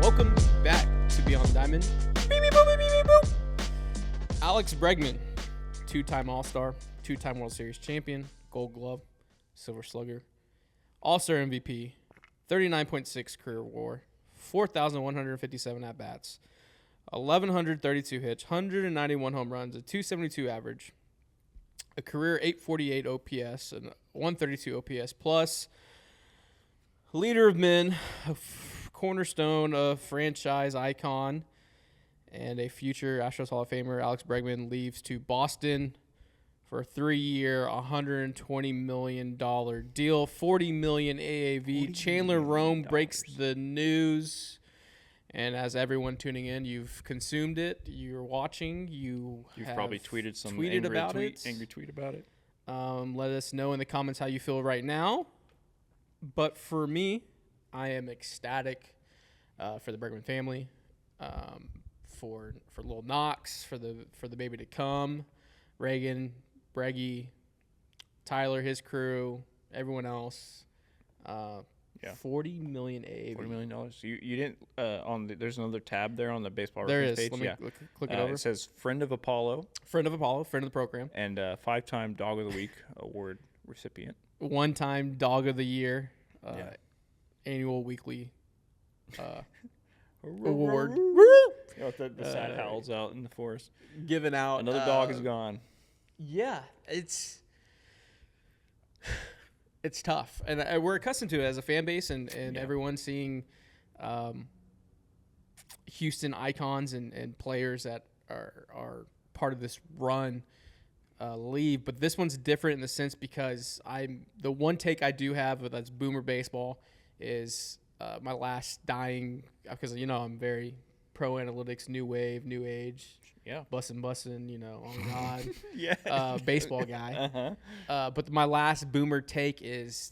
Welcome back to Beyond Diamond. Beep, beep, boop, beep, beep, boop. Alex Bregman, two-time All-Star, two-time World Series champion, Gold Glove, Silver Slugger, All-Star MVP, 39.6 career WAR, 4,157 at-bats, 1,132 hits, 191 home runs, a 272 average, a career 848 OPS, and 132 OPS plus, leader of men, cornerstone of franchise icon, and a future Astros Hall of Famer. Alex Bregman leaves to Boston for a 3-year, $120 million deal, $40 million AAV. Chandler Rome breaks the news. And as everyone tuning in, you've consumed it. You're watching. You've probably tweeted angry tweet about it. Let us know in the comments how you feel right now. But for me, I am ecstatic for the Bregman family, for Lil Knox, for the baby to come, Reagan, Breggy, Tyler, his crew, everyone else. $40 million AAV. $40 million. You didn't there's another tab there on the baseball there reference is. page. Let me click it over. It says friend of Apollo, friend of the program, and 5-time Dog of the Week award recipient. 1-time Dog of the Year, annual weekly award. The sad howls out in the forest. Given out. Another dog is gone. Yeah, it's tough, and we're accustomed to it as a fan base, and everyone seeing Houston icons and players that are part of this run leave. But this one's different in the sense because the one take I do have that's Boomer Baseball is my last dying, because I'm very pro analytics, new wave, new age. Yeah. Bussin', on God. Yeah. Baseball guy. Uh-huh. But my last Boomer take is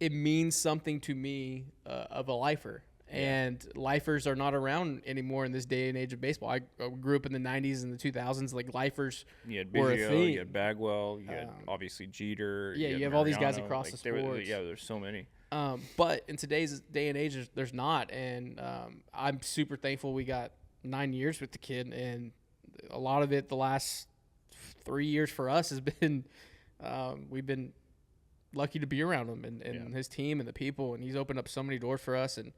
it means something to me of a lifer. Yeah. And lifers are not around anymore in this day and age of baseball. I grew up in the 90s and the 2000s. Like, lifers were a thing. You had Bagwell. You had, obviously, Jeter. Yeah, you have all these guys across the sports. There's so many. But in today's day and age, there's not. And I'm super thankful we got 9 years with the kid. And a lot of it the last 3 years for us has been we've been lucky to be around him and his team and the people. And he's opened up so many doors for us. And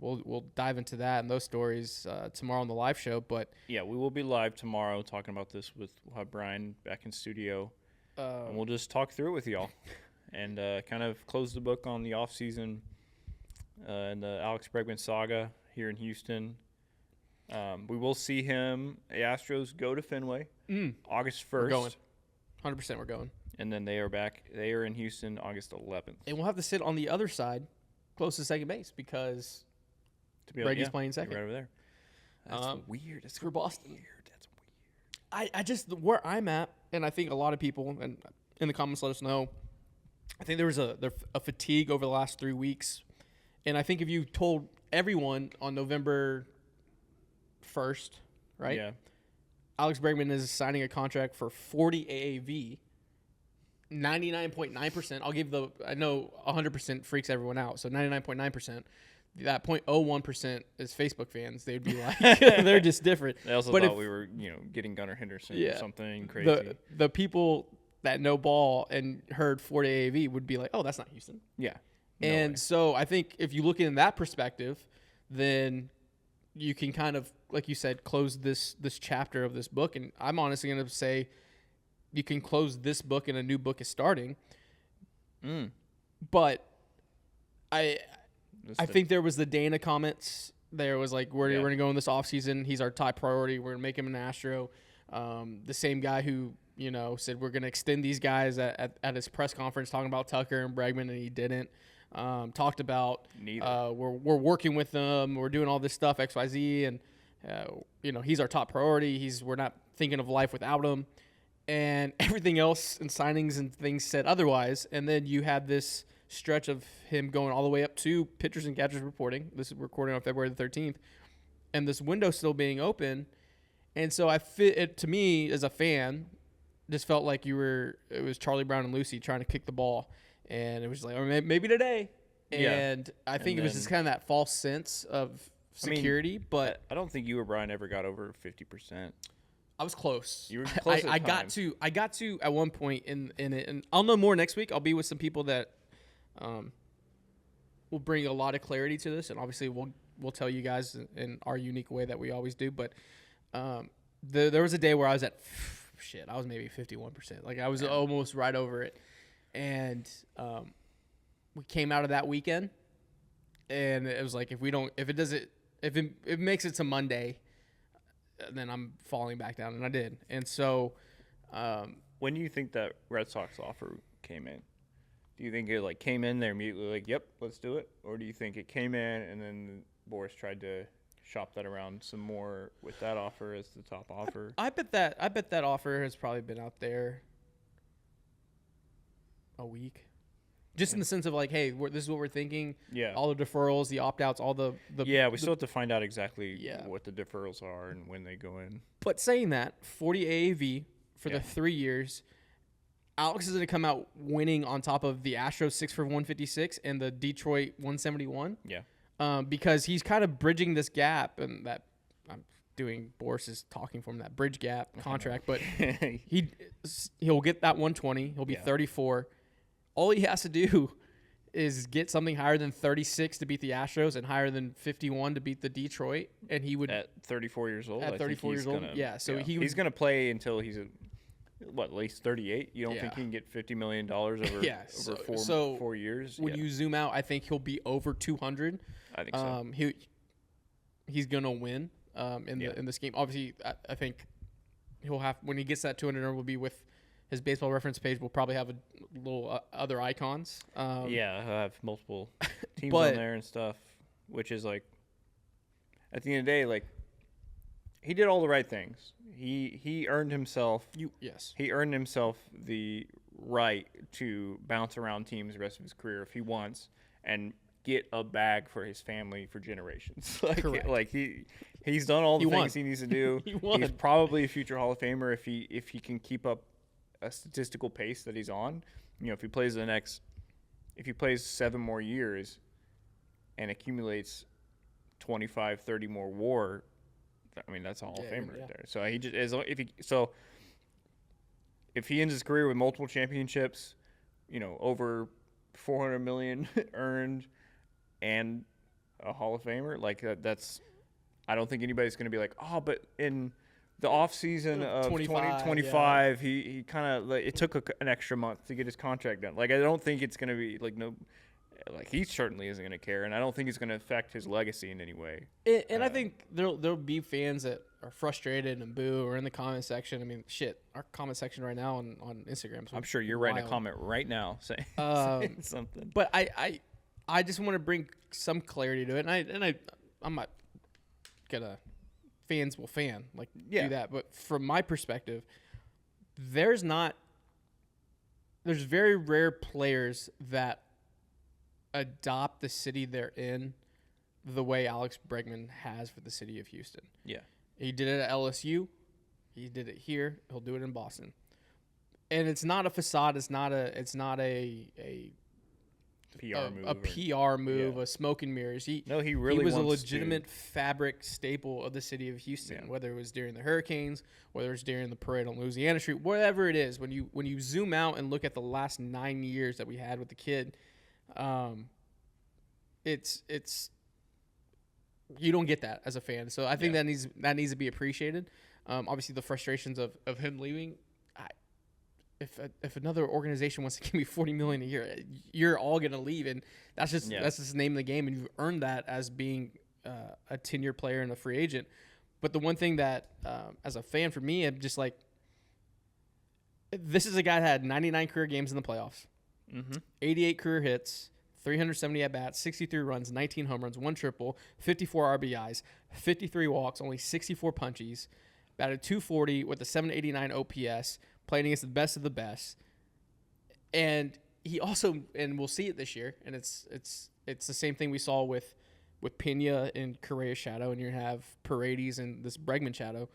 we'll dive into that and those stories tomorrow on the live show. But yeah, we will be live tomorrow talking about this we'll have Brian back in studio. And we'll just talk through it with y'all. And kind of close the book on the offseason and the Alex Bregman saga here in Houston. We will see him, the Astros, go to Fenway August 1st. We're going. 100% we're going. And then they are back. They are in Houston August 11th. And we'll have to sit on the other side, close to second base, because Breggy's playing second. Right over there. That's weird. That's for Boston. Weird. That's weird. I just, where I'm at, and I think a lot of people, and in the comments let us know, I think there was a fatigue over the last 3 weeks. And I think if you told everyone on November 1st, right? Yeah. Alex Bregman is signing a contract for 40 AAV, 99.9%. I'll give I know 100% freaks everyone out. So 99.9%. That 0.01% is Facebook fans. They'd be like, they're just different. They also thought we were, getting Gunnar Henderson or something crazy. The people that know ball and heard 40 AAV would be like, oh, that's not Houston. Yeah. So I think if you look in that perspective, then you can kind of, like you said, close this chapter of this book. And I'm honestly going to say you can close this book and a new book is starting. But I think there was the Dana comments. There was like, we're going to go in this offseason. He's our top priority. We're going to make him an Astro. The same guy who, said we're going to extend these guys at his press conference talking about Tucker and Bregman, and he didn't. Talked about we're working with them. We're doing all this stuff, XYZ, and, he's our top priority. We're not thinking of life without him. And everything else in signings and things said otherwise. And then you had this stretch of him going all the way up to pitchers and catchers reporting. This is recording on February the 13th. And this window still being open. And so to me, as a fan, just felt like it was Charlie Brown and Lucy trying to kick the ball. And it was like, or maybe today, And I think it was just kind of that false sense of security. But I don't think you or Brian ever got over 50%. I was close. You were close. I got to at one point in it, and I'll know more next week. I'll be with some people that will bring a lot of clarity to this, and obviously we'll tell you guys in our unique way that we always do. But there was a day where I was at I was maybe 51%. Like I was almost right over it, and we came out of that weekend, and it was like if it makes it to Monday, then I'm falling back down, and I did. And so, when do you think that Red Sox offer came in? Do you think it came in there immediately, like, yep, let's do it, or do you think it came in and then Boris tried to shop that around some more with that offer as the top offer? I bet that offer has probably been out there a week. Just in the sense of like, hey, this is what we're thinking. Yeah. All the deferrals, the opt-outs, all the we still have to find out exactly what the deferrals are and when they go in. But saying that, 40 AAV for the 3 years, Alex is going to come out winning on top of the Astros 6 for 156 and the Detroit 171. Yeah. Because he's kind of bridging this gap, and that I'm doing Boris's talking for him, that bridge gap contract. But he'll get that 120. He'll be 34. All he has to do is get something higher than 36 to beat the Astros and higher than 51 to beat the Detroit, and he would at 34 years old. At 34 years old, So he's going to play until he's at least 38. You don't think he can get $50 million over over 4 years? When you zoom out, I think he'll be over 200. I think so. He's going to win in this game. Obviously, I think he'll have when he gets that 200, will be with his baseball reference page. Will probably have a little other icons. He'll have multiple teams on there and stuff, which is like at the end of the day, like he did all the right things. He earned himself. He earned himself the right to bounce around teams the rest of his career if he wants and get a bag for his family for generations. Like he's done all the things he needs to do. He's probably a future Hall of Famer if he can keep up a statistical pace that he's on. If he plays if he plays 7 more years and accumulates 25, 30 more WAR, I mean, that's a Hall of Famer right there. So he just if he ends his career with multiple championships, over 400 million earned and a Hall of Famer, like that's I don't think anybody's going to be like, oh, but in the off season of 2025, he kind of it took an extra month to get his contract done. Like I don't think it's going to be he certainly isn't going to care, and I don't think it's going to affect his legacy in any way. And I think there'll be fans that are frustrated and boo or in the comment section. I mean, shit, our comment section right now on Instagram. I'm sure you're writing a comment right now saying something. But I just want to bring some clarity to it, and I'm not gonna fans will fan do that. But from my perspective, there's very rare players that adopt the city they're in the way Alex Bregman has for the city of Houston. Yeah. He did it at LSU. He did it here. He'll do it in Boston. And it's not a facade. It's not a PR move, a smoke and mirrors. He was a legitimate fabric staple of the city of Houston, whether it was during the hurricanes, whether it's during the parade on Louisiana Street, whatever it is. When you zoom out and look at the last 9 years that we had with the kid, it's you don't get that as a fan. So I think that needs to be appreciated. Obviously, the frustrations of him leaving. If another organization wants to give me $40 million a year, you're all gonna leave, and that's just the name of the game, and you've earned that as being a 10-year player and a free agent. But the one thing that, as a fan, for me, I'm just like, this is a guy that had 99 career games in the playoffs, 88 career hits, 370 at bats, 63 runs, 19 home runs, 1 triple, 54 RBIs, 53 walks, only 64 punchies, batted .240 with a 789 OPS. Playing against the best of the best, and he also, and we'll see it this year, and it's the same thing we saw with Pena in Correa's shadow, and you have Paredes and this Bregman shadow,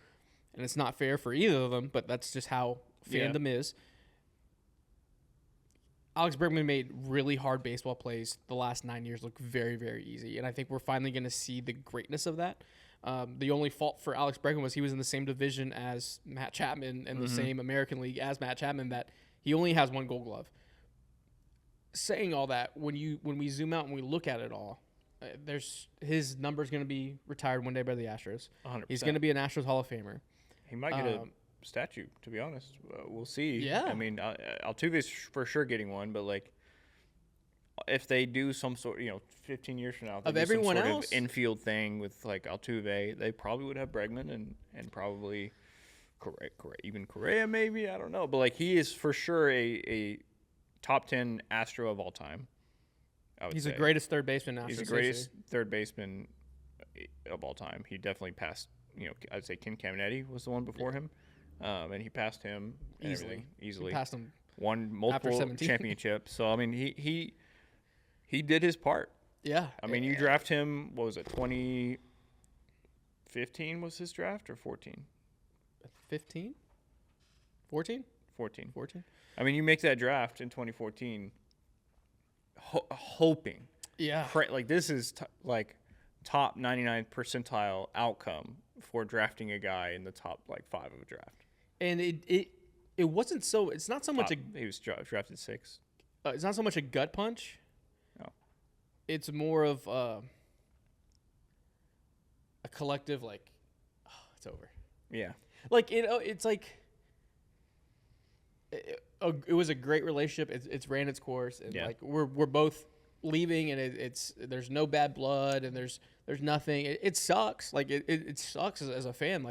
and it's not fair for either of them, but that's just how fandom is. Alex Bregman made really hard baseball plays the last 9 years look very, very easy. And I think we're finally going to see the greatness of that. The only fault for Alex Bregman was he was in the same division as Matt Chapman and the same American League as Matt Chapman, that he only has one Gold Glove. Saying all that, when we zoom out and we look at it all, his number's going to be retired one day by the Astros. 100%. He's going to be an Astros Hall of Famer. He might get a statue, to be honest. We'll see. Yeah. I mean, Altuve's for sure getting one, but like, if they do some sort, 15 years from now, of everyone some sort else of infield thing with like Altuve, they probably would have Bregman and probably Correa maybe, I don't know, but like he is for sure a top 10 Astro of all time. He's the greatest third baseman now. He's the greatest third baseman of all time. He definitely passed. I'd say Ken Caminetti was the one before him, and he passed him easily. He passed him. Won multiple championships. So I mean, he did his part. Yeah. I mean, you draft him. What was it? 2015 was his draft, or 14? 15? 14? 14. 14. I mean, you make that draft in 2014, hoping. Yeah. Like this is top 99th percentile outcome for drafting a guy in the top 5 of a draft. And it wasn't so. It's not so much he was drafted 6. It's not so much a gut punch. No. It's more of a collective it's over. Yeah. It's like it was a great relationship. It's ran its course, and we're both leaving, and there's no bad blood, and there's nothing. It sucks. It sucks as a fan.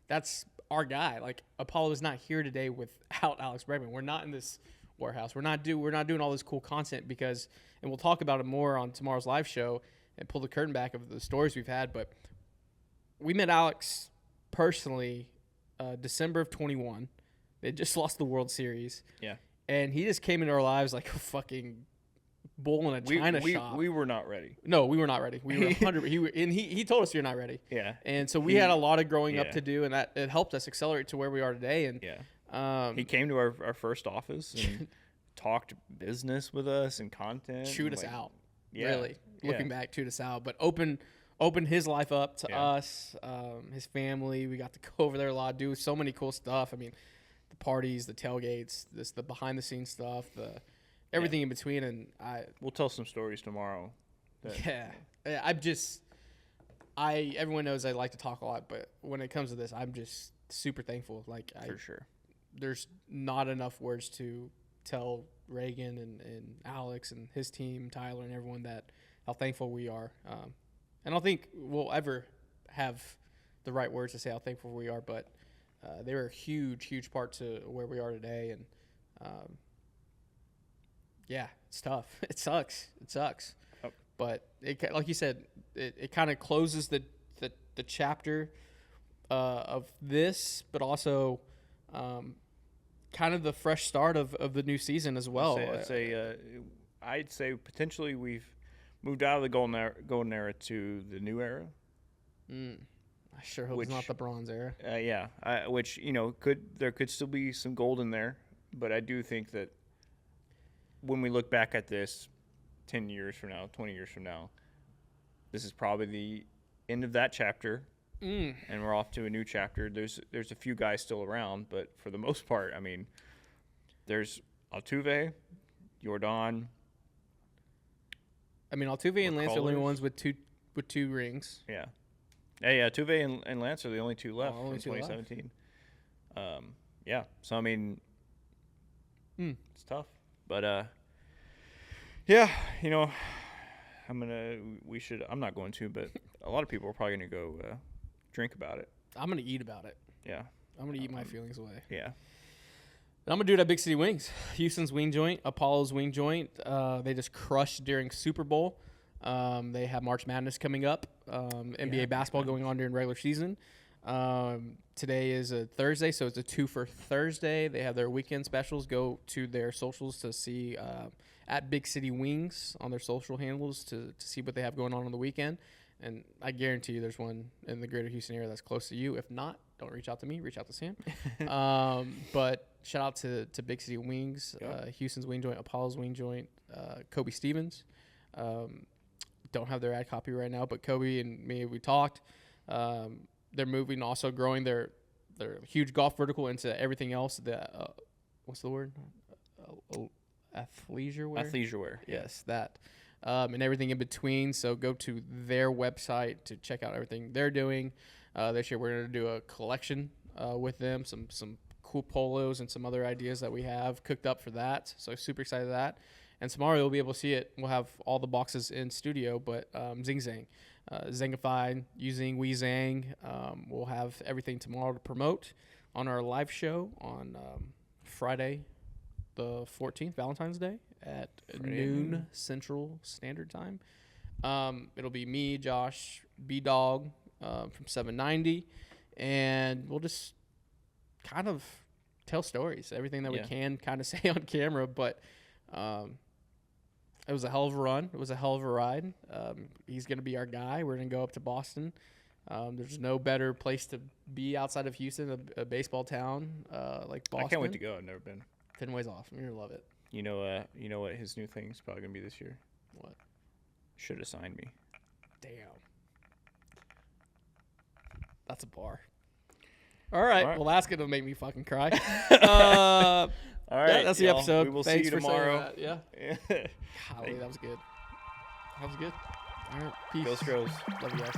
That's our guy. Apollo is not here today without Alex Bregman. We're not in this warehouse. We're not doing all this cool content because, and we'll talk about it more on tomorrow's live show and pull the curtain back of the stories we've had. But we met Alex personally December of 21. They just lost the World Series. Yeah. And he just came into our lives like a fucking bull in a china shop. We were not ready. No, we were not ready. We were 100. He told us you're not ready. Yeah. And so we had a lot of growing up to do, and that it helped us accelerate to where we are today. And he came to our first office and talked business with us and content. Chewed us out. Yeah. Really, looking back, chewed us out. But opened his life up to us, his family. We got to go over there a lot, do so many cool stuff. I mean, the parties, the tailgates, the behind the scenes stuff, everything in between. And we'll tell some stories tomorrow. Everyone knows I like to talk a lot, but when it comes to this, I'm just super thankful. For sure. There's not enough words to tell Reagan and Alex and his team, Tyler and everyone, how thankful we are. I don't think we'll ever have the right words to say how thankful we are, but they were a huge, huge part to where we are today. And it's tough. It sucks. Oh. But like you said, it kind of closes the chapter of this, but also kind of the fresh start of the new season as well. I'd say potentially we've moved out of the golden era to the new era. I sure hope it's not the bronze era. Which there could still be some gold in there, but I do think that when we look back at this 10 years from now, 20 years from now, this is probably the end of that chapter. And we're off to a new chapter. There's a few guys still around, but for the most part, I mean, there's Altuve, Jordan. I mean, Altuve and Lance are the only ones with two rings. Yeah. Altuve and Lance are the only two left from 2017. So I mean, it's tough, but I'm not going to, but a lot of people are probably going to go drink about it. I'm going to eat about it. Yeah. I'm going to eat my feelings away. Yeah. And I'm going to do it at Big City Wings. Houston's Wing Joint, Apollo's Wing Joint. They just crushed during Super Bowl. They have March Madness coming up. NBA basketball going on during regular season. Today is a Thursday, so it's a 2 for Thursday. They have their weekend specials. Go to their socials to see at Big City Wings on their social handles to see what they have going on the weekend. And I guarantee you there's one in the greater Houston area that's close to you. If not, don't reach out to me. Reach out to Sam. But shout out to Big City Wings, Houston's Wing Joint, Apollo's Wing Joint, Coby Stevens. Don't have their ad copy right now, but Coby and me, we talked. They're moving, also growing their huge golf vertical into everything else. What's the word? Athleisure wear? Athleisure wear. Yes, that. And everything in between. So go to their website to check out everything they're doing. This year we're going to do a collection with them, some cool polos and some other ideas that we have cooked up for that. So super excited for that. And tomorrow you'll be able to see it. We'll have all the boxes in studio, but Zing, Zangified, using We Zang. We'll have everything tomorrow to promote on our live show on Friday the 14th, Valentine's Day at noon Central Standard Time. It'll be me, Josh, B-Dog from 790, and we'll just kind of tell stories, everything that we can kind of say on camera, but it was a hell of a run. It was a hell of a ride. He's going to be our guy. We're going to go up to Boston. There's no better place to be outside of Houston, a baseball town like Boston. I can't wait to go. I've never been. 10 ways off. You're going to love it. You know what his new thing is probably going to be this year? What? Should have signed me. Damn. That's a bar. All right. Well, that's going to make me fucking cry. All right. Yeah, that's the episode. We will Thanks see you tomorrow. For saying that. Yeah. Golly, that was good. That was good. All right. Peace. Go Stros. Love you guys.